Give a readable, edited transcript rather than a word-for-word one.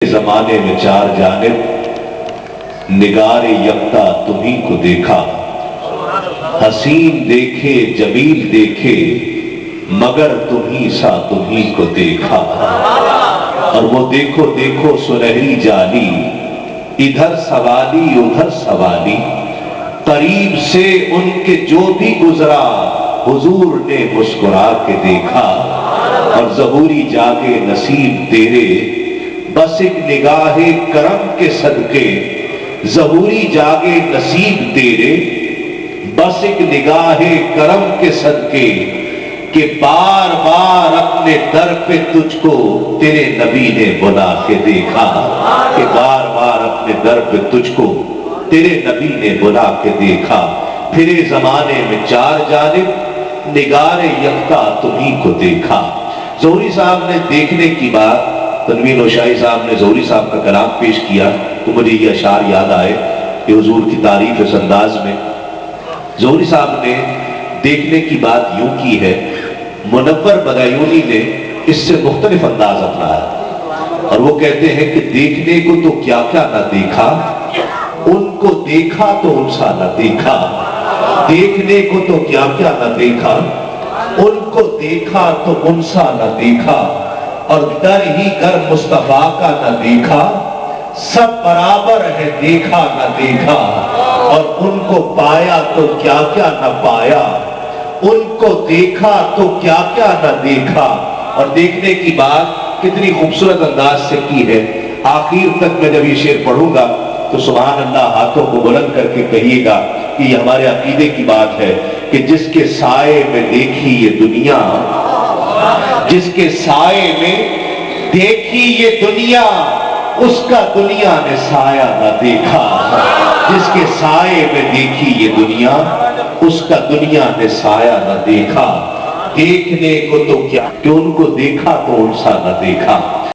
زمانے میں چار جانب نگار یکتا تمہیں کو دیکھا، حسین دیکھے جمیل دیکھے مگر تمہیں سا تمہیں کو دیکھا۔ اور وہ دیکھو دیکھو سنہری جالی، ادھر سوالی ادھر سوالی، قریب سے ان کے جو بھی گزرا حضور نے مسکرا کے دیکھا۔ اور ظہوری جاگے نصیب تیرے بس ایک نگاہ کرم کے صدقے، ظہوری جاگے نصیب تیرے بس ایک نگاہ کرم کے صدقے، کہ بار بار اپنے در پہ تجھ کو تیرے نبی نے بلا کے دیکھا، کہ بار بار اپنے در پہ تجھ کو تیرے نبی نے بلا کے دیکھا۔ پھرے زمانے میں چار جانب نگار یکتا تمہیں کو دیکھا۔ ظہوری صاحب نے دیکھنے کی بات، تنویر نوشاہی صاحب نے ظہوری صاحب کا کلام پیش کیا تو مجھے یہ اشعار یاد آئے کہ حضور کی تعریف اس انداز میں ظہوری صاحب نے دیکھنے کی بات یوں کی ہے، منور بدایونی نے اس سے مختلف انداز اپنایا اور وہ کہتے ہیں کہ دیکھنے کو تو کیا کیا نہ دیکھا، ان کو دیکھا تو ان سا نہ دیکھا، دیکھنے کو تو کیا کیا نہ دیکھا، ان کو دیکھا تو ان سا نہ دیکھا، اور در ہی گر مصطفیٰ کا نہ دیکھا، سب برابر ہے دیکھا نہ دیکھا، اور ان کو پایا تو کیا کیا نہ پایا، ان کو دیکھا تو کیا کیا نہ دیکھا۔ اور دیکھنے کی بات کتنی خوبصورت انداز سے کی ہے۔ آخر تک میں جب یہ شعر پڑھوں گا تو سبحان اللہ ہاتھوں کو بلند کر کے کہیے گا کہ یہ ہمارے عقیدے کی بات ہے کہ جس کے سائے میں دیکھی یہ دنیا، جس کے سائے میں دیکھی یہ دنیا، اس کا دنیا نے سایہ نہ دیکھا۔ جس کے سائے میں دیکھی یہ دنیا، اس کا دنیا نے سایہ نہ دیکھا۔ دیکھنے کو تو کیا کہ ان کو دیکھا تو ان سا نہ دیکھا۔